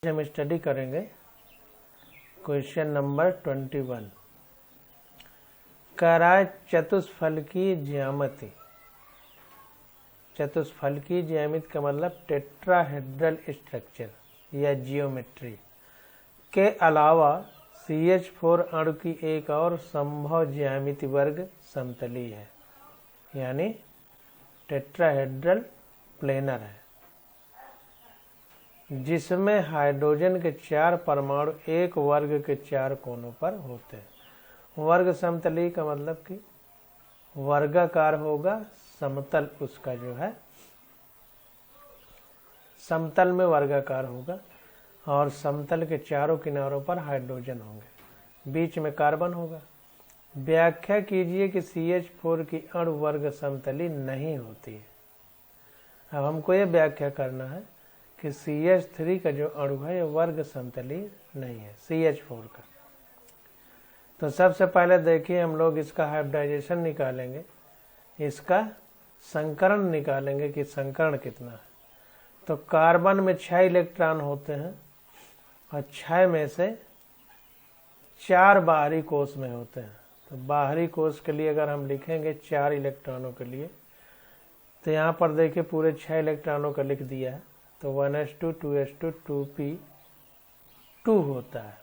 हम स्टडी करेंगे question number 21। कह रहा है चतुष्फलकीय ज्यामिति। चतुष्फलकीय ज्यामिति का मतलब टेट्राहेड्रल स्ट्रक्चर या जियोमेट्री के अलावा CH4 अणु की एक और संभव ज्यामिति वर्ग समतली है, यानी टेट्राहेड्रल प्लेनर है, जिसमें हाइड्रोजन के 4 परमाणु एक वर्ग के 4 कोनों पर होते हैं। वर्ग समतली का मतलब कि वर्गाकार होगा, समतल उसका जो है समतल में वर्गाकार होगा और समतल के चारों किनारों पर हाइड्रोजन होंगे, बीच में कार्बन होगा। व्याख्या कीजिए कि CH4 की अणु वर्ग समतली नहीं होती है। अब हमको ये व्याख्या करना है कि CH3 का जो अणु है ये वर्ग समतली नहीं है CH4 का। तो सबसे पहले देखिए हम लोग इसका हाइब्रिडाइजेशन निकालेंगे, इसका संकरण निकालेंगे कि संकरण कितना है। तो कार्बन में 6 इलेक्ट्रॉन होते हैं और 6 में से 4 बाहरी कोष में होते हैं। तो बाहरी कोष के लिए अगर हम लिखेंगे 4 इलेक्ट्रॉनों के लिए, तो यहाँ पर देखिए पूरे 6 इलेक्ट्रॉनों का लिख दिया है। तो 1s2 2s2 2p2 होता है।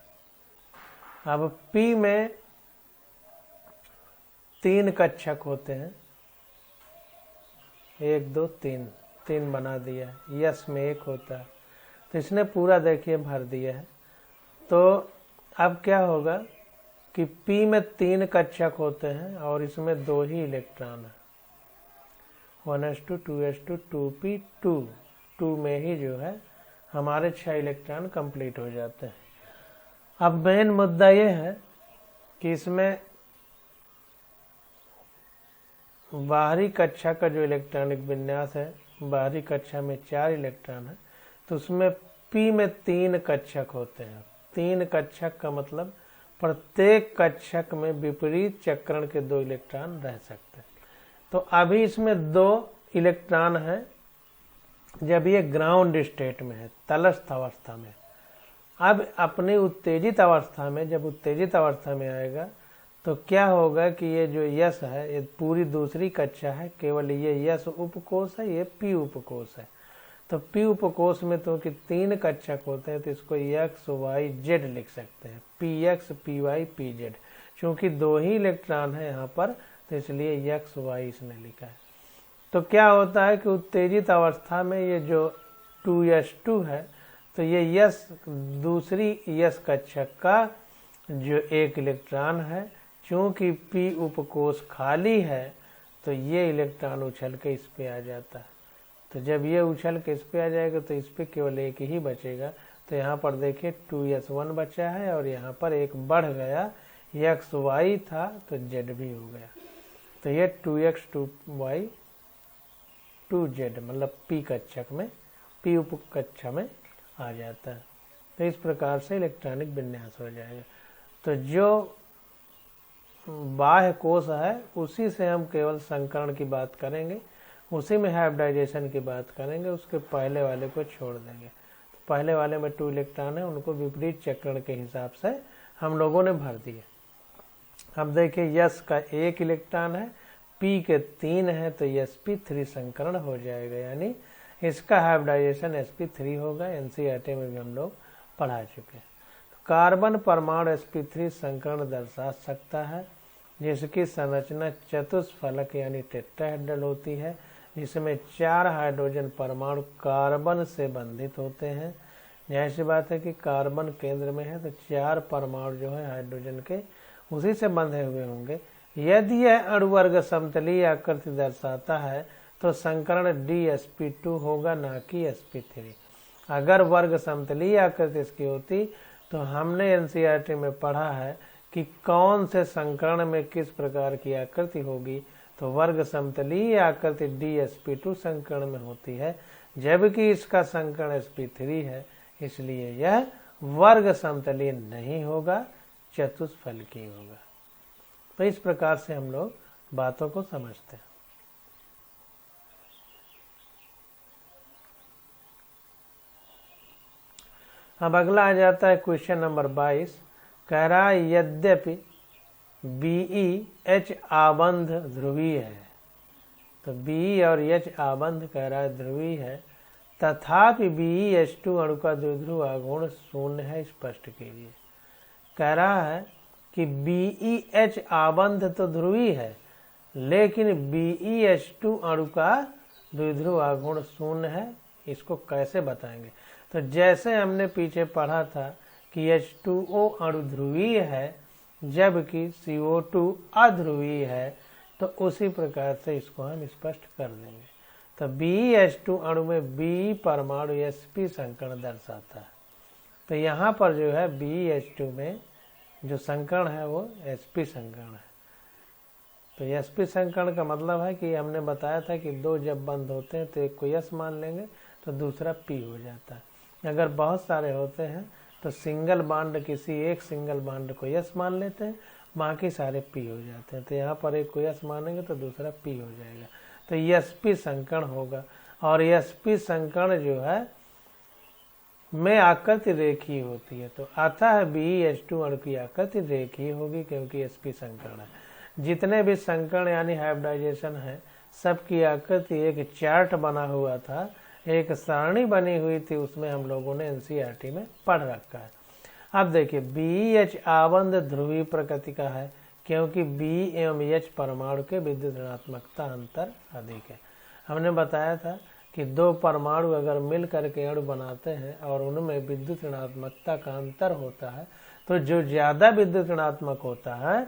अब P में 3 कक्षक होते हैं, 1 2 3 बना दिया है। यस में 1 होता है, तो इसने पूरा देखिए भर दिया है। तो अब क्या होगा कि P में 3 कक्षक होते हैं और इसमें 2 ही इलेक्ट्रॉन है, 1s2 2s2 2p2 2 में ही जो है हमारे 6 इलेक्ट्रॉन कंप्लीट हो जाते हैं। अब मेन मुद्दा यह है कि इसमें बाहरी कक्षा का जो इलेक्ट्रॉनिक विन्यास है, बाहरी कक्षा में 4 इलेक्ट्रॉन है, तो उसमें P में 3 कक्षक होते हैं। 3 कक्षक का मतलब प्रत्येक कक्षक में विपरीत चक्रण के 2 इलेक्ट्रॉन रह सकते हैं। तो अभी इसमें 2 इलेक्ट्रॉन है जब ये ग्राउंड स्टेट में है, तटस्थ अवस्था में। अब अपने उत्तेजित अवस्था में, जब उत्तेजित अवस्था में आएगा तो क्या होगा कि ये जो यस है ये पूरी दूसरी कक्षा है, केवल ये यस उपकोष है, ये P उपकोष है। तो P उपकोष में तो कि 3 कक्षक होते हैं, तो इसको x y z लिख सकते हैं, px py pz। चूंकि 2 ही इलेक्ट्रॉन है यहाँ पर, तो इसलिए x y इसने लिखा है। तो क्या होता है कि उत्तेजित अवस्था में ये जो 2s2 है, तो ये यस दूसरी यस कक्षक का जो 1 इलेक्ट्रॉन है, चूंकि P उपकोष खाली है तो ये इलेक्ट्रॉन उछल के इस पे आ जाता है। तो जब ये उछल के इस पे आ जाएगा तो इस पे केवल 1 ही बचेगा। तो यहाँ पर देखिए 2s1 बचा है और यहाँ पर 1 बढ़ गया, xy था तो z भी हो गया। तो ये 2x 2y 2z मतलब P कक्षक में, P उप कक्षा में आ जाता है। तो इस प्रकार से इलेक्ट्रॉनिक विन्यास हो जाएगा। तो जो बाह्य कोष है उसी से हम केवल संकरण की बात करेंगे, उसी में हाइब्रिडाइजेशन की बात करेंगे, उसके पहले वाले को छोड़ देंगे। तो पहले वाले में 2 इलेक्ट्रॉन है, उनको विपरीत चक्रण के हिसाब से हम लोगों ने भर दिए। अब देखिए यस का 1 इलेक्ट्रॉन है, P के 3 है, तो sp3 संकरण हो जाएगा, यानी इसका हाइब्रिडाइजेशन sp3 होगा। NCERT में भी हम लोग पढ़ा चुके हैं। तो कार्बन परमाणु sp3 संकरण दर्शा सकता है, जिसकी संरचना चतुष्फलक यानी टेट्राहेड्रल होती है, जिसमें 4 हाइड्रोजन परमाणु कार्बन से बंधित होते हैं। जाहिर सी बात है कि कार्बन केंद्र में है तो 4 परमाणु जो है हाइड्रोजन के उसी से बंधे हुए होंगे। यदि यह अणु वर्ग समतलीय आकृति दर्शाता है तो संकरण DsP2 होगा, ना कि sp3। अगर वर्ग समतलीय आकृति इसकी होती तो हमने NCERT में पढ़ा है कि कौन से संकरण में किस प्रकार की आकृति होगी। तो वर्ग समतलीय आकृति DsP2 संकरण में होती है, जबकि इसका संकरण sp3 है, इसलिए यह वर्ग समतलीय नहीं होगा, चतुष्फलकीय होगा। तो इस प्रकार से हम लोग बातों को समझते हैं। अब अगला आ जाता है क्वेश्चन नंबर 22। कह रहा है यद्यपि BeH आबंध ध्रुवीय है, तो Be और H आबंध कह रहा है ध्रुवीय है, तथापि BeH2 अणु का द्विध्रुव आघूर्ण शून्य है, स्पष्ट कीजिए। कह रहा है कि BeH आबंध तो ध्रुवीय है, लेकिन BeH2 अणु का द्विध्रुव आघूर्ण शून्य है, इसको कैसे बताएंगे। तो जैसे हमने पीछे पढ़ा था कि H2O अणु ध्रुवीय है जबकि CO2 अध्रुवीय है, तो उसी प्रकार से इसको हम स्पष्ट कर देंगे। तो BeH2 अणु में B परमाणु sp संकरण दर्शाता है। तो यहाँ पर जो है BeH2 में जो संकरण है वो sp संकरण है। तो sp संकरण का मतलब है कि हमने बताया था कि दो जब बंद होते हैं तो एक को S मान लेंगे तो दूसरा P हो जाता है। अगर बहुत सारे होते हैं तो सिंगल बॉन्ड किसी एक सिंगल बॉन्ड को S मान लेते हैं, बाकी सारे P हो जाते हैं। तो यहाँ पर एक को S मानेंगे तो दूसरा P हो जाएगा, तो sp संकरण होगा। और sp संकरण जो है में आकृति रेखीय होती है, तो आता है BeH2 अणु की आकृति रेखीय होगी क्योंकि sp संकरण है। जितने भी संकरण यानी हाइब्रिडाइजेशन है सबकी आकृति एक चार्ट बना हुआ था, एक सारणी बनी हुई थी, उसमें हम लोगों ने NCERT में पढ़ रखा है। अब देखिए BeH आबंध ध्रुवीय प्रकृति का है क्योंकि B एवं H परमाणु के विद्युत ऋणात्मकता अंतर अधिक है। हमने बताया था कि दो परमाणु अगर मिल करके अणु बनाते हैं और उनमें विद्युत ऋणात्मकता का अंतर होता है, तो जो ज्यादा विद्युत ऋणात्मक होता है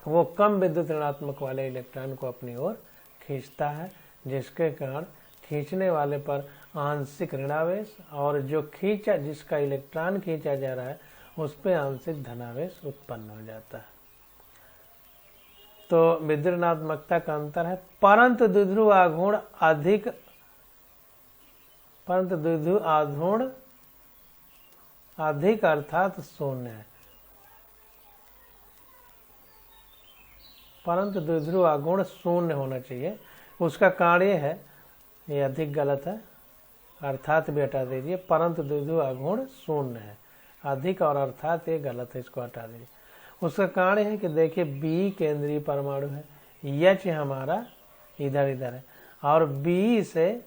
वो कम विद्युत ऋणात्मक वाले इलेक्ट्रॉन को अपनी ओर खींचता है, जिसके कारण खींचने वाले पर आंशिक ऋणावेश और जो जिसका इलेक्ट्रॉन खींचा जा रहा है उस पर आंशिक धनावेश उत्पन्न हो जाता है। तो विद्युत ऋणात्मकता का अंतर है, परंतु द्विध्रुव आघूर्ण अधिक अर्थात शून्य है। परंतु द्विध्रुव आघूर्ण शून्य होना चाहिए, उसका कार्य है, ये अधिक गलत है, अर्थात भी हटा दीजिए, परंतु द्विध्रुव आघूर्ण शून्य है। अधिक और अर्थात ये गलत है, इसको हटा दीजिए। उसका कारण है कि देखिए B केंद्रीय परमाणु है, H हमारा इधर इधर है और B से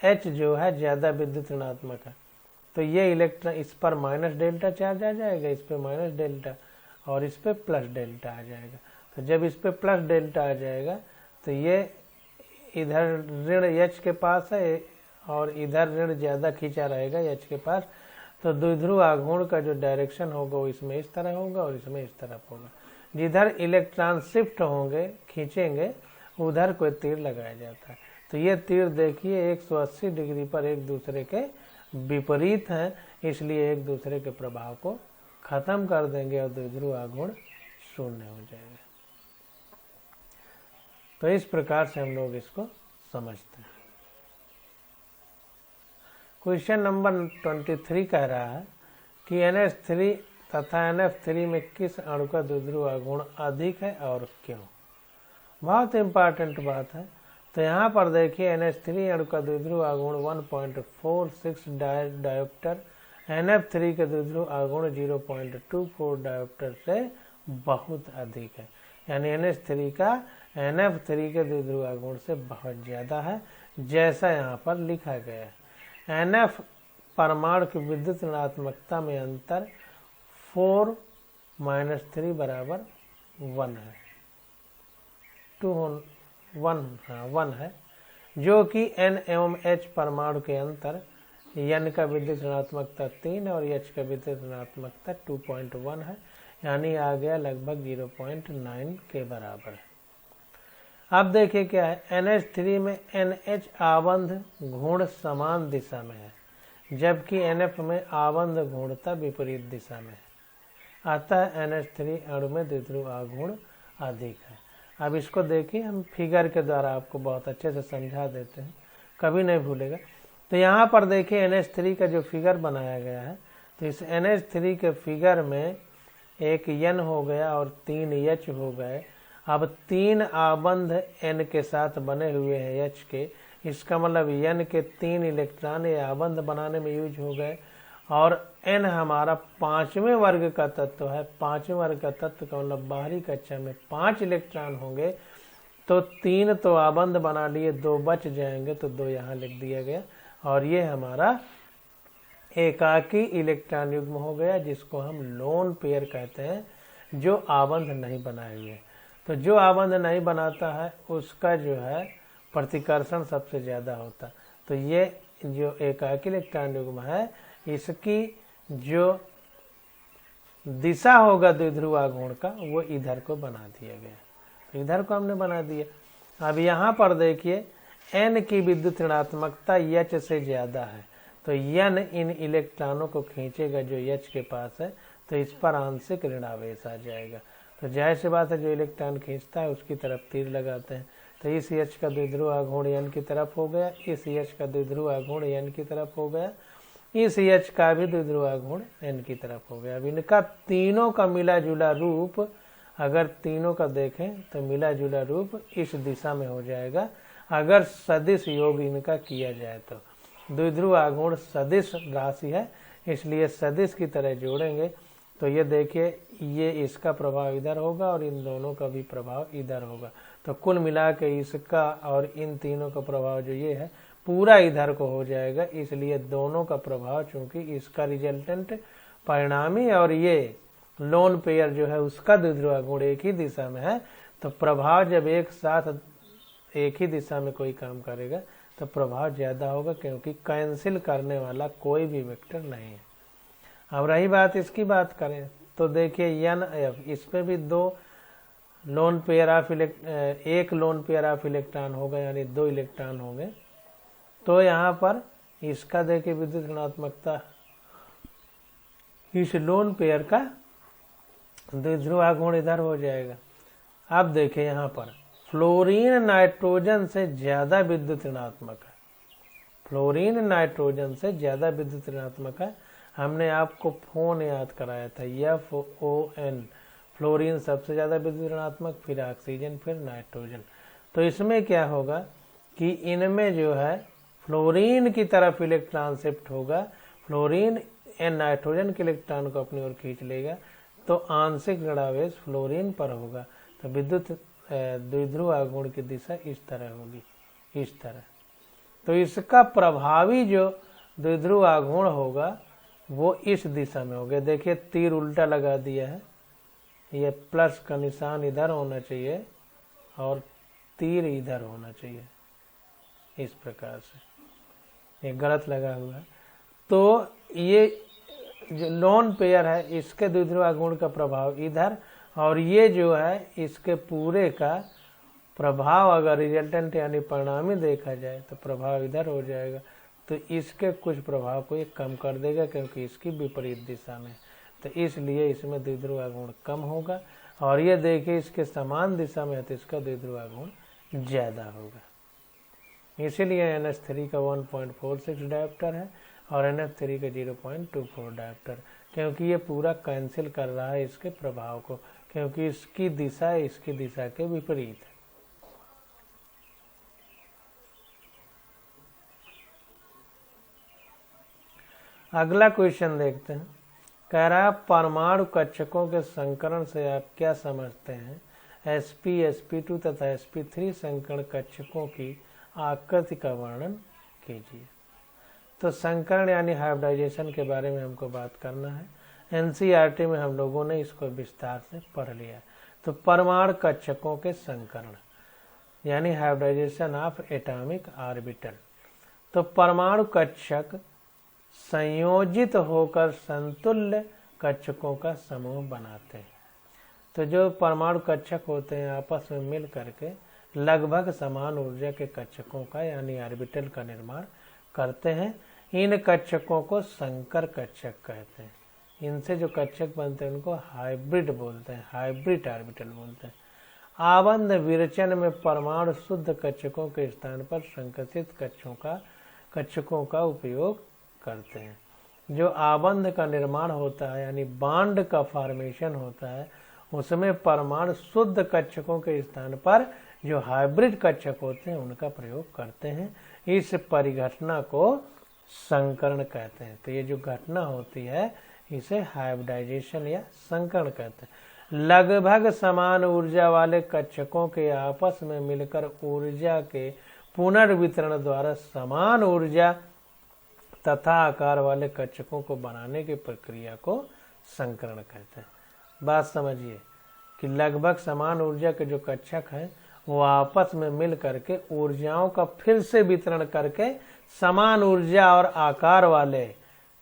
H जो है ज्यादा विद्युत ऋणात्मक है, तो ये इलेक्ट्रॉन इस पर माइनस डेल्टा चार्ज आ जाएगा, इस पे माइनस डेल्टा और इस पे प्लस डेल्टा आ जाएगा। तो जब इस पे प्लस डेल्टा आ जाएगा तो ये इधर ऋण H के पास है और इधर ऋण ज्यादा खींचा रहेगा H के पास, तो द्विध्रुव आघूर्ण का जो डायरेक्शन होगा वो इसमें इस तरह होगा और इसमें इस तरफ होगा। जिधर इलेक्ट्रॉन शिफ्ट होंगे खींचेंगे उधर कोई तीर लगाया जाता है। तो ये तीर देखिए 180 डिग्री पर एक दूसरे के विपरीत हैं, इसलिए एक दूसरे के प्रभाव को खत्म कर देंगे और द्विध्रुव आघूर्ण शून्य हो जाएगा। तो इस प्रकार से हम लोग इसको समझते हैं। क्वेश्चन नंबर 23 कह रहा है कि NH3 तथा NF3 में किस अणु का द्विध्रुव आघूर्ण अधिक है और क्यों। बहुत इंपॉर्टेंट बात है। तो यहाँ पर देखिए NH3 अणु का द्विध्रुव आघूर्ण 1.46 डायोप्टर, NF3 का द्विध्रुव आघूर्ण 0.24 डायोप्टर से बहुत अधिक है, यानी NH3 का NF3 के द्विध्रुव आघूर्ण से बहुत ज्यादा है, जैसा यहाँ पर लिखा गया है। NF परमाणु की विद्युत ऋणात्मकता में अंतर 4 - 3 बराबर 1 है, 1 है, जो कि N एवं H परमाणु के अंतर N का विद्युत ऋणात्मकता 3 और H का विद्युत ऋणात्मकता 2.1 है, यानी आ गया लगभग 0.9 के बराबर है। अब देखिए क्या है, NH3 में NH आबंध घूर्ण समान दिशा में है, जबकि NF में आबंध घूर्णता विपरीत दिशा में है। अतः NH3 अणु में द्विध्रुव आघूर्ण अधिक है। अब इसको देखिए, हम फिगर के द्वारा आपको बहुत अच्छे से समझा देते हैं, कभी नहीं भूलेगा। तो यहाँ पर देखिए NH3 का जो फिगर बनाया गया है, तो इस NH3 के फिगर में एक N हो गया और 3 H हो गए। अब 3 आबंध N के साथ बने हुए हैं H के, इसका मतलब N के 3 इलेक्ट्रॉन ये आबंध बनाने में यूज हो गए और n हमारा 5वें वर्ग का तत्व है। 5वें वर्ग का तत्व का मतलब बाहरी कक्षा में 5 इलेक्ट्रॉन होंगे, तो 3 तो आबंध बना लिए, 2 बच जाएंगे, तो 2 यहाँ लिख दिया गया। और ये हमारा एकाकी इलेक्ट्रॉन युग्म हो गया, जिसको हम लोन पेयर कहते हैं, जो आबंध नहीं बनाए हुए। तो जो आबंध नहीं बनाता है उसका जो है प्रतिकर्षण सबसे ज्यादा होता। तो ये जो एकाकी इलेक्ट्रॉन युग्म है, इसकी जो दिशा होगा द्विध्रुव आघूर्ण का, वो इधर को बना दिया गया। तो इधर को हमने बना दिया। अब यहाँ पर देखिए n की विद्युत ऋणात्मकता H से ज्यादा है, तो n इन इलेक्ट्रॉनों को खींचेगा जो H के पास है, तो इस पर आंशिक ऋणावेश आ जाएगा। तो जाहिर सी बात है, जो इलेक्ट्रॉन खींचता है उसकी तरफ तीर लगाते हैं। तो इस H का द्विध्रुव आघूर्ण n की तरफ हो गया, इस H का द्विध्रुव आघूर्ण n की तरफ हो गया, इस H का भी द्विध्रुव आघूर्ण n की तरफ हो गया। अब इनका तीनों का मिला जुला रूप, अगर तीनों का देखें तो मिला जुला रूप इस दिशा में हो जाएगा, अगर सदिश योग इनका किया जाए तो। द्विध्रुव आघूर्ण सदिश राशि है, इसलिए सदिश की तरह जोड़ेंगे तो ये देखिए, ये इसका प्रभाव इधर होगा और इन दोनों का भी प्रभाव इधर होगा। तो कुल मिला के इसका और इन तीनों का प्रभाव जो ये है पूरा इधर को हो जाएगा। इसलिए दोनों का प्रभाव, चूंकि इसका रिजल्टेंट परिणामी और ये लोन पेयर जो है उसका द्विध्रुव आघूर्ण एक ही दिशा में है, तो प्रभाव जब एक साथ एक ही दिशा में कोई काम करेगा तो प्रभाव ज्यादा होगा, क्योंकि कैंसिल करने वाला कोई भी वेक्टर नहीं है। अब रही बात इसकी बात करें तो देखिए NF, इस पे भी एक लोन पेयर ऑफ इलेक्ट्रॉन होगा, यानी 2 इलेक्ट्रॉन होंगे। तो यहाँ पर इसका देखिए विद्युत ऋणात्मकता, इस लोन पेयर का द्विध्रुव आघूर्ण इधर हो जाएगा। अब देखिए यहाँ पर फ्लोरीन नाइट्रोजन से ज्यादा विद्युत ऋणात्मक है, फ्लोरीन नाइट्रोजन से ज्यादा विद्युत ऋणात्मक है। हमने आपको फोन याद कराया था, FON, फ्लोरीन सबसे ज्यादा विद्युत ऋणात्मक, फिर ऑक्सीजन, फिर नाइट्रोजन। तो इसमें क्या होगा कि इनमें जो है फ्लोरीन की तरफ इलेक्ट्रॉन शिफ्ट होगा, फ्लोरीन नाइट्रोजन के इलेक्ट्रॉन को अपनी ओर खींच लेगा, तो आंशिक ऋणावेश फ्लोरीन पर होगा। तो विद्युत द्विध्रुव आघूर्ण की दिशा इस तरह होगी, इस तरह। तो इसका प्रभावी जो द्विध्रुव आघूर्ण होगा वो इस दिशा में हो गया। देखिए तीर उल्टा लगा दिया है, ये प्लस का निशान इधर होना चाहिए और तीर इधर होना चाहिए, इस प्रकार से। ये गलत लगा हुआ है। तो ये जो लोन पेयर है इसके द्विध्रुव आघूर्ण का प्रभाव इधर, और ये जो है इसके पूरे का प्रभाव अगर रिजल्टेंट यानी परिणामी देखा जाए तो प्रभाव इधर हो जाएगा। तो इसके कुछ प्रभाव को ये कम कर देगा, क्योंकि इसकी विपरीत दिशा में, तो इसलिए इसमें द्विध्रुव आघूर्ण कम होगा। और ये देखिए इसके समान दिशा में है तो इसका द्विध्रुव आघूर्ण ज्यादा होगा। इसीलिए NH3 का 1.46 डायोप्टर है और NF3 का 0.24 डायोप्टर, क्योंकि ये पूरा कैंसिल कर रहा है इसके प्रभाव को, क्योंकि इसकी दिशा इसकी दिशा के विपरीत है। अगला क्वेश्चन देखते हैं। कह रहा है परमाणु कक्षकों के संकरण से आप क्या समझते हैं? sp, sp2 तथा sp3 संकरण कक्षकों की आकृति का वर्णन कीजिए। तो संकरण यानी हाइब्रिडाइजेशन के बारे में हमको बात करना है। NCERT में हम लोगों ने इसको विस्तार से पढ़ लिया है। तो परमाणु कक्षकों के संकरण यानी हाइब्रिडाइजेशन ऑफ एटॉमिक ऑर्बिटल। तो परमाणु कक्षक संयोजित होकर समतुल्य कक्षकों का समूह बनाते हैं। तो जो परमाणु कक्षक होते हैं आपस में मिल करके लगभग समान ऊर्जा के कक्षकों का यानी ऑर्बिटल का निर्माण करते हैं। इन कक्षकों को संकर कक्षक कहते हैं। इनसे जो कक्षक बनते हैं उनको हाइब्रिड बोलते हैं, हाइब्रिड ऑर्बिटल बोलते हैं। आबंध विरचन में परमाणु शुद्ध कक्षकों के स्थान पर संकसित कक्षकों का उपयोग करते हैं। जो आबंध का निर्माण होता है यानी बांड का फॉर्मेशन होता है, उसमें परमाणु शुद्ध कक्षकों के स्थान पर जो हाइब्रिड कक्षक होते हैं उनका प्रयोग करते हैं। इस परिघटना को संकरण कहते हैं। तो ये जो घटना होती है इसे हाइब्रिडाइजेशन या संकरण कहते हैं। लगभग समान ऊर्जा वाले कक्षकों के आपस में मिलकर ऊर्जा के पुनर्वितरण द्वारा समान ऊर्जा तथा आकार वाले कक्षकों को बनाने की प्रक्रिया को संकरण कहते हैं। बात समझिए कि लगभग समान ऊर्जा के जो कक्षक हैं वो आपस में मिल करके ऊर्जाओं का फिर से वितरण करके समान ऊर्जा और आकार वाले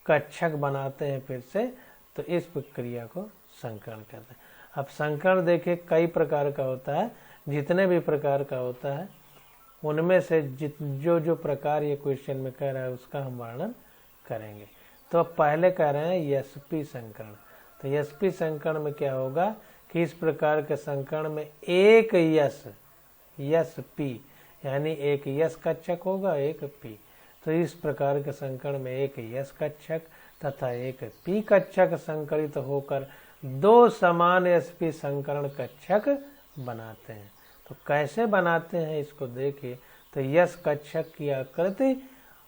कक्षक बनाते हैं फिर से, तो इस प्रक्रिया को संकरण कहते हैं। अब संकरण देखिए कई प्रकार का होता है, जितने भी प्रकार का होता है उनमें से जो प्रकार ये क्वेश्चन में कह रहा है उसका हम वर्णन करेंगे। तो अब पहले कह रहे हैं यस्पी संकरण। तो यस्पी संकरण में क्या होगा कि इस प्रकार के संकरण में एक यस पी यानी एक यस कक्षक होगा एक पी। तो इस प्रकार के संकरण में एक यस कक्षक तथा एक पी कक्षक संकरित होकर दो समान एसपी संकरण कक्षक बनाते हैं। तो कैसे बनाते हैं इसको देखिए। तो यस कक्षक की आकृति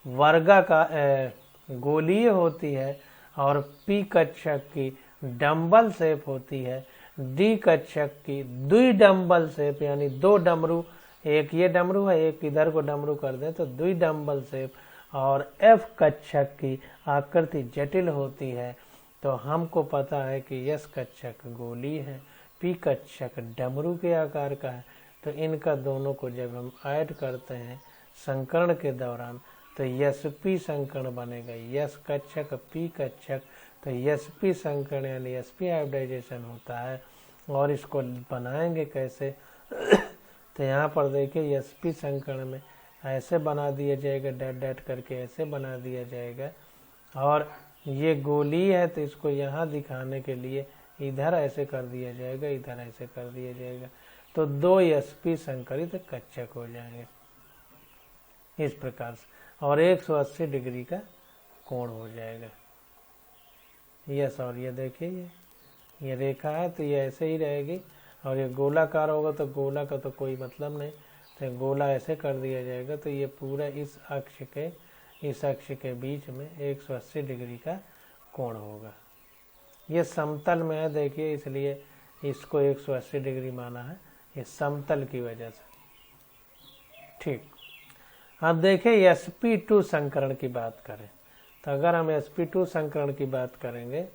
वर्गाकार गोलीय होती है और पी कक्षक की डंबल शेप होती है। डी कक्षक की द्विडंबल शेप यानी दो डमरू, एक ये डमरू है एक इधर को डमरू कर दें तो द्विडंबल शेप। और एफ कक्षक की आकृति जटिल होती है। तो हमको पता है कि यस कक्षक गोली है, पी कक्षक डमरू के आकार का है। तो इनका दोनों को जब हम ऐड करते हैं संकरण के दौरान तो यस्पी संकरण बनेगा। यस कक्षक पी कक्षक, तो यस्पी संकरण यानी यस्पी हाइब्रिडाइजेशन होता है। और इसको बनाएंगे कैसे तो यहाँ पर देखिए यस्पी संकरण में ऐसे बना दिया जाएगा, डैट डैट करके ऐसे बना दिया जाएगा। और ये गोली है तो इसको यहाँ दिखाने के लिए इधर ऐसे कर दिया जाएगा, इधर ऐसे कर दिया जाएगा। तो दो यस्पी संकरित कक्षक हो जाएंगे इस प्रकार से, और 180 डिग्री का कोण हो जाएगा। यस, और ये देखिए ये रेखा है तो ये ऐसे ही रहेगी। और ये गोलाकार होगा तो गोला का तो कोई मतलब नहीं, तो गोला ऐसे कर दिया जाएगा। तो ये पूरा इस अक्ष के बीच में 180 डिग्री का कोण होगा। ये समतल में है देखिए, इसलिए इसको 180 डिग्री माना है, ये समतल की वजह से। ठीक, अब देखिए sp2 संकरण की बात करें तो अगर हम sp2 संकरण की बात करेंगे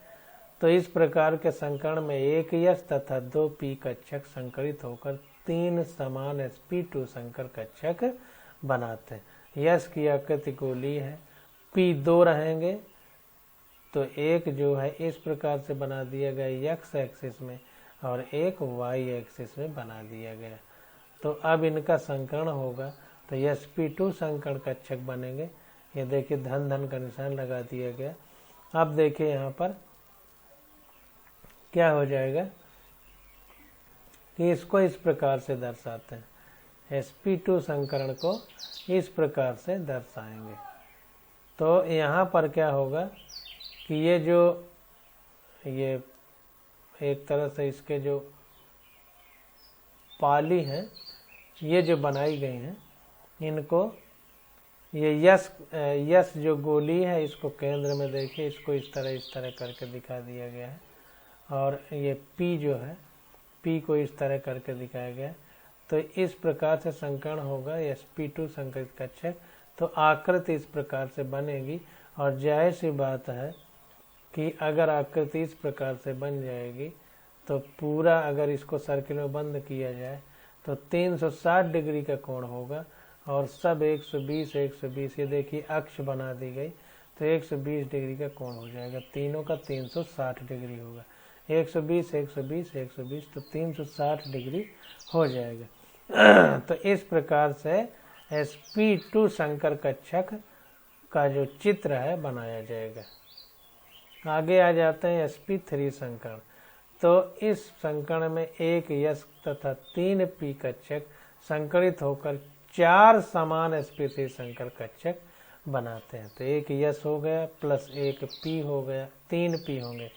तो इस प्रकार के संकरण में एक यस तथा दो पी कक्षक संकरित होकर तीन समान sp2 संकर कक्षक बनाते हैं। यस की आकृति गोली है, पी दो रहेंगे तो एक जो है इस प्रकार से बना दिया गया एक्स एक्सिस में और एक वाई एक्सिस में बना दिया गया। तो अब इनका संकरण होगा तो sp2 संकरण कक्षक बनेंगे। ये देखिए धन धन का निशान लगा दिया गया। अब देखिए यहाँ पर क्या हो जाएगा कि इसको इस प्रकार से दर्शाते हैं, sp2 संकरण को इस प्रकार से दर्शाएंगे। तो यहाँ पर क्या होगा कि ये एक तरह से इसके जो पाली हैं ये जो बनाई गई हैं इनको ये यस जो गोली है इसको केंद्र में देखिए, इसको इस तरह करके दिखा दिया गया है। और ये पी जो है पी को इस तरह करके दिखाया गया है। तो इस प्रकार से संकरण होगा sp2 संकरित कक्षक। तो आकृति इस प्रकार से बनेगी और जाहिर सी बात है कि अगर आकृति इस प्रकार से बन जाएगी तो पूरा अगर इसको सर्किल में बंद किया जाए तो 360 डिग्री का कोण होगा और सब 120 ये देखिए अक्ष बना दी गई तो 120 डिग्री का कोण हो जाएगा। तीनों का 360 डिग्री होगा, 120 तो 360 डिग्री हो जाएगा। तो इस प्रकार से sp2 संकर कक्षक का जो चित्र है बनाया जाएगा। आगे आ जाते हैं sp3 संकरण। तो इस संकरण में एक यस तथा तीन पी कक्षक संकरित होकर चार समान sp3 संकर कक्षक बनाते हैं। तो एक यस हो गया प्लस एक पी हो गया, तीन पी होंगे,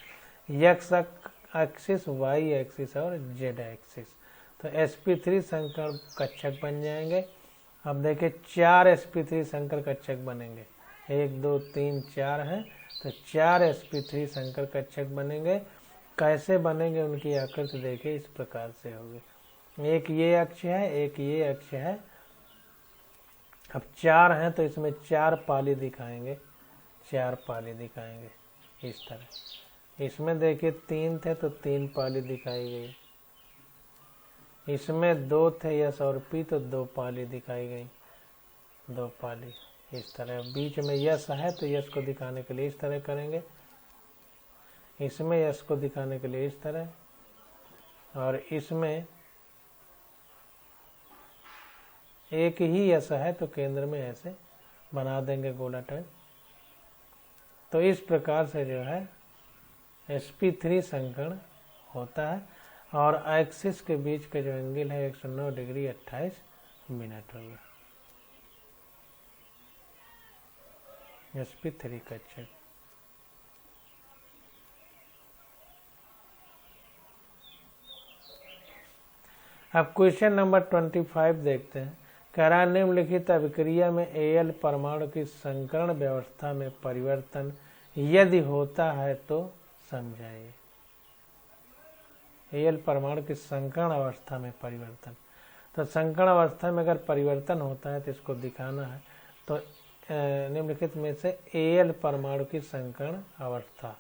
एक्स एक्सिस, वाई एक्सिस और जेड एक्सिस। तो sp3 संकर कक्षक बन जाएंगे। अब देखिए चार sp3 संकर कक्षक बनेंगे, 1 2 3 4 हैं, तो 4 sp3 संकर कक्षक बनेंगे। कैसे बनेंगे उनकी आकृति देखिए, इस प्रकार से होगी। एक ये अक्ष है, एक ये अक्ष है। अब 4 हैं तो इसमें 4 पाली दिखाएंगे, 4 पाली दिखाएंगे इस तरह। इसमें देखिए 3 थे तो 3 पाली दिखाई गई। इसमें 2 थे यस और पी तो 2 पाली दिखाई गई, 2 पाली इस तरह। बीच में यस है तो यस को दिखाने के लिए इस तरह करेंगे, इसमें यस को दिखाने के लिए इस तरह, और इसमें एक ही यस है तो केंद्र में ऐसे बना देंगे गोला टाइप। तो इस प्रकार से जो है sp3 संकर्ण होता है, और एक्सिस के बीच का जो एंगल है 109 डिग्री 28 मिनट होगा। sp3 कक्षक। अब क्वेश्चन नंबर 25 देखते हैं। कह रहा है निम्नलिखित अभिक्रिया में Al परमाणु की संकरण व्यवस्था में परिवर्तन यदि होता है तो समझाइए। Al परमाणु की संकरण अवस्था में परिवर्तन, तो संकरण अवस्था में अगर परिवर्तन होता है तो इसको दिखाना है। तो निम्नलिखित में से Al परमाणु की संकरण अवस्था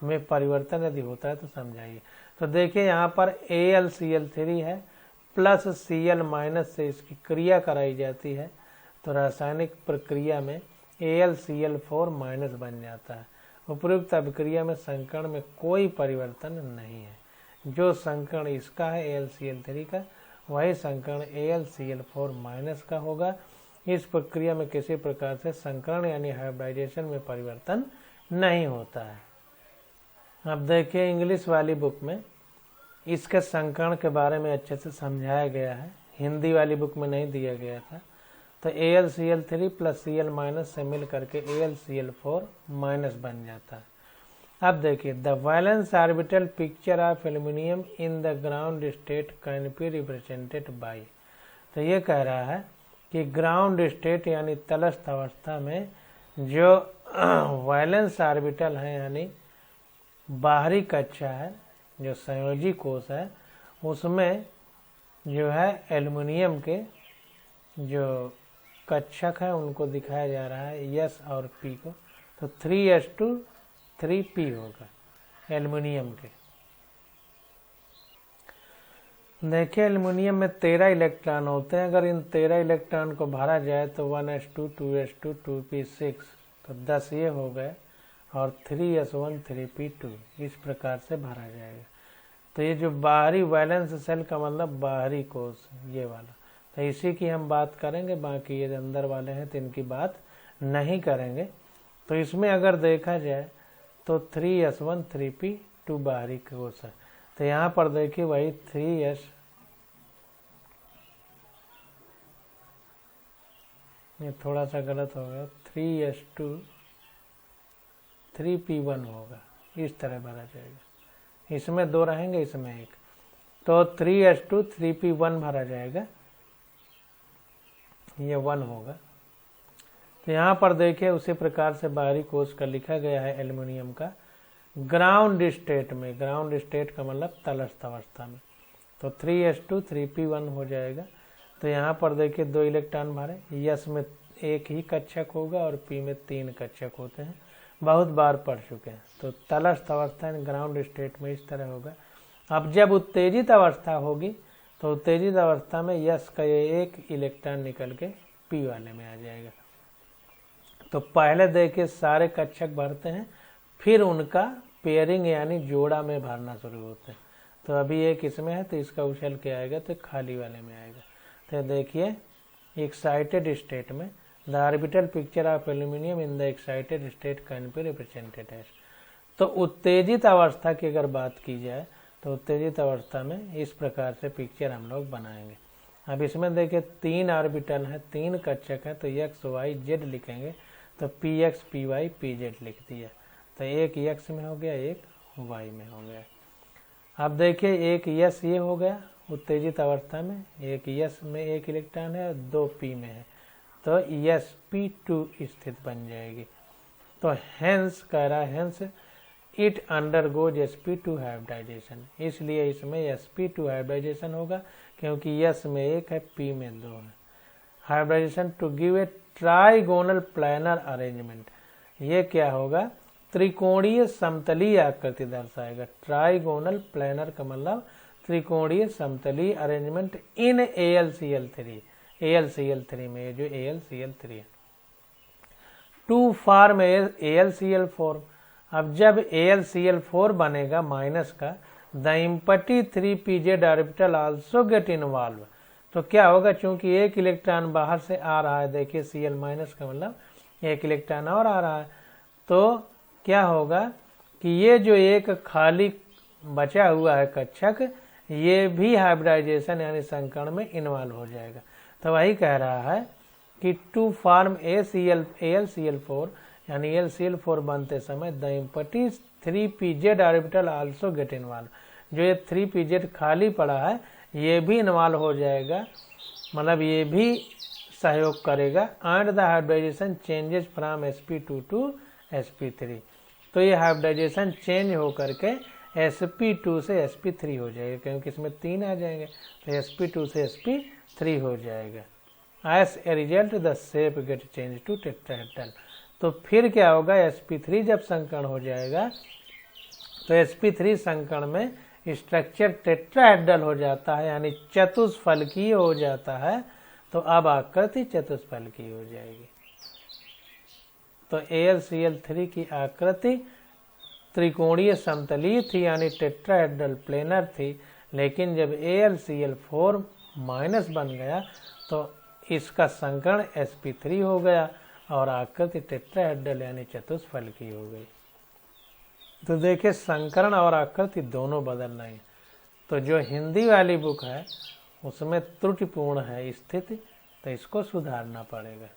में परिवर्तन यदि होता है तो समझाइए। तो देखिए यहाँ पर AlCl3 है प्लस Cl माइनस से इसकी क्रिया कराई जाती है, तो रासायनिक प्रक्रिया में AlCl4 माइनस बन जाता है। उपयुक्त अभिक्रिया में संकरण में कोई परिवर्तन नहीं है। जो संकरण इसका है AlCl3 का, वही संकरण AlCl4 माइनस का होगा। इस प्रक्रिया में किसी प्रकार से संकरण यानी हाइब्रिडाइजेशन में परिवर्तन नहीं होता है। अब देखिए इंग्लिश वाली बुक में इसके संकरण के बारे में अच्छे से समझाया गया है, हिंदी वाली बुक में नहीं दिया गया था। तो AlCl3 प्लस Cl माइनस से मिल करके AlCl4 माइनस बन जाता है। अब देखिए the valence orbital picture of aluminium in the ground state can be represented by. तो ये कह रहा है कि ग्राउंड स्टेट यानी तलस्थ अवस्था में जो वैलेंस ऑर्बिटल है यानी बाहरी कक्षा है, जो संयोजी कोश है, उसमें जो है एल्युमिनियम के जो कक्षक है उनको दिखाया जा रहा है यस और पी को। तो 3s2 3p होगा एल्युमिनियम के। देखिए एल्युमिनियम में 13 इलेक्ट्रॉन होते हैं। अगर इन 13 इलेक्ट्रॉन को भरा जाए तो 1s2 2s2 2p6, तो 10 ये हो गए, और 3s1 3p2 इस प्रकार से भरा जाएगा। तो ये जो बाहरी वैलेंस सेल का मतलब बाहरी कोश ये वाला, तो इसी की हम बात करेंगे। बाकी ये अंदर वाले हैं तो इनकी बात नहीं करेंगे। तो इसमें अगर देखा जाए तो 3s1 3p2 बाहरी कोश है। तो यहाँ पर देखिए वही 3s, ये थोड़ा सा गलत हो गया, 3s2 3p1 होगा, इस तरह भरा जाएगा। इसमें 2 रहेंगे, इसमें 1, तो 3s2 3p1 भरा जाएगा, ये 1 होगा। तो यहाँ पर देखिए उसी प्रकार से बाहरी कोश का लिखा गया है एल्युमिनियम का ग्राउंड स्टेट में। ग्राउंड स्टेट का मतलब तलस्थ अवस्था में, तो 3s2 3p1 हो जाएगा। तो यहाँ पर देखिए 2 इलेक्ट्रॉन भरे, यस में 1 ही कक्षक होगा और पी में 3 कक्षक होते हैं, बहुत बार पढ़ चुके हैं। तो तलस्थ अवस्था ग्राउंड स्टेट में इस तरह होगा। अब जब उत्तेजित अवस्था होगी तो उत्तेजित अवस्था में यस का ये 1 इलेक्ट्रॉन निकल के पी वाले में आ जाएगा। तो पहले देखिए सारे कक्षक भरते हैं, फिर उनका पेयरिंग यानी जोड़ा में भरना शुरू होते हैं। तो अभी एक इसमें है तो इसका उछल के आएगा तो खाली वाले में आएगा। तो देखिए एक्साइटेड स्टेट में the orbital picture of aluminium in the excited state can be represented as. तो उत्तेजित अवस्था की अगर बात की जाए तो उत्तेजित अवस्था में इस प्रकार से पिक्चर हम लोग बनाएंगे। अब इसमें देखिए 3 ऑर्बिटल है, 3 कक्षक है, तो एक्स वाई जेड लिखेंगे, तो P X P Y P Z लिख दिया। तो एक एक्स में हो गया, एक वाई में हो गया। अब देखिए एक यस ये हो गया उत्तेजित अवस्था में, एक यस में 1 इलेक्ट्रॉन है और 2 पी में है, तो यस p2 स्थित बन जाएगी। तो हेंस कह रहा है, hence it undergoes sp2 hybridisation, इसलिए इसमें sp2 हाइब्रिडाइजेशन होगा, क्योंकि s में 1 है, p में 2 है। Hybridisation to give a trigonal planar arrangement, ये क्या होगा, त्रिकोणीय समतलीय आकृति दर्शाएगा। ट्राइगोनल प्लानर का मतलब त्रिकोणीय समतलीय अरेंजमेंट इन AlCl3, AlCl3 में, ये जो AlCl3 है। टू फॉर्म AlCl4, अब जब AlCl4 बनेगा माइनस का, the empty 3pz orbital also get involve, तो क्या होगा, चूंकि एक इलेक्ट्रॉन बाहर से आ रहा है, देखिए Cl माइनस का मतलब एक इलेक्ट्रॉन और आ रहा है, तो क्या होगा कि ये जो एक खाली बचा हुआ है कक्षक, ये भी हाइब्रिडाइजेशन यानी संकरण में इन्वॉल्व हो जाएगा। तो वही कह रहा है कि टू फॉर्म AlCl4 यानी AlCl4 बनते समय the empty 3pz orbital also get involve, जो ये 3pz खाली पड़ा है ये भी इन्वॉल्व हो जाएगा, मतलब ये भी सहयोग करेगा। And the hybridisation changes from sp2 to sp3, तो ये हाइब्रिडाइजेशन चेंज हो करके sp2 से sp3 हो जाएगा, क्योंकि इसमें 3 आ जाएंगे, तो sp2 से sp3 हो जाएगा। As a result the shape get change to tetrahedral, तो फिर क्या होगा, sp3 जब संकरण हो जाएगा तो sp3 संकरण में स्ट्रक्चर टेट्राहेड्रल हो जाता है, यानी चतुष्फलकीय हो जाता है, तो अब आकृति चतुष्फलकीय हो जाएगी। तो AlCl3 की आकृति त्रिकोणीय समतलीय थी, यानी टेट्राहेड्रल प्लेनर थी, लेकिन जब AlCl4 माइनस बन गया तो इसका संकरण sp3 हो गया और आकृति टेट्राहेड्रल यानी चतुष्फलकीय हो गई। तो देखिए संकरण और आकृति दोनों बदल रही है। तो जो हिंदी वाली बुक है उसमें त्रुटिपूर्ण है स्थिति, तो इसको सुधारना पड़ेगा।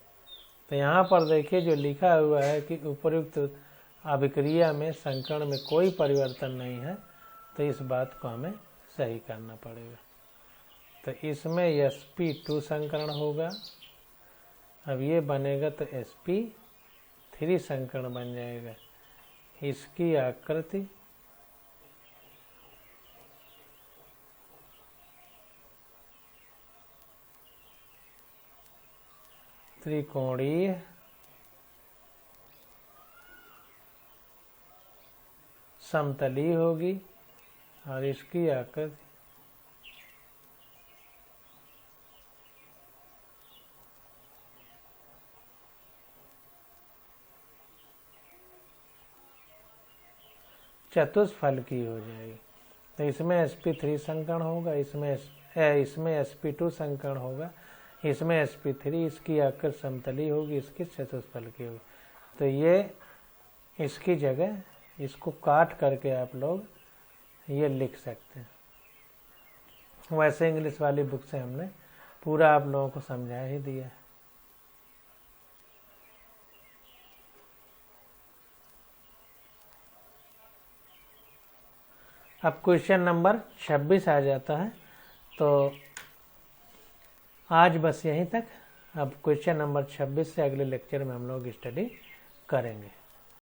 तो यहाँ पर देखिए जो लिखा हुआ है कि उपयुक्त अभिक्रिया में संकरण में कोई परिवर्तन नहीं है, तो इस बात को हमें सही करना पड़ेगा। तो इसमें sp2 संकरण होगा, अब ये बनेगा तो sp3 संकरण बन जाएगा। इसकी आकृति त्रिकोणीय समतलीय होगी और इसकी आकृति चतुष्फलकीय हो जाएगी। तो इसमें sp3 संकरण होगा, इसमें sp2 संकरण होगा, इसमें sp3, इसकी आकृति समतलीय होगी, इसकी चतुष्फलकीय होगी। तो ये इसकी जगह इसको काट करके आप लोग ये लिख सकते हैं। वैसे इंग्लिश वाली बुक से हमने पूरा आप लोगों को समझा ही दिया है। अब क्वेश्चन नंबर 26 आ जाता है। तो आज बस यहीं तक। अब क्वेश्चन नंबर 26 से अगले लेक्चर में हम लोग स्टडी करेंगे।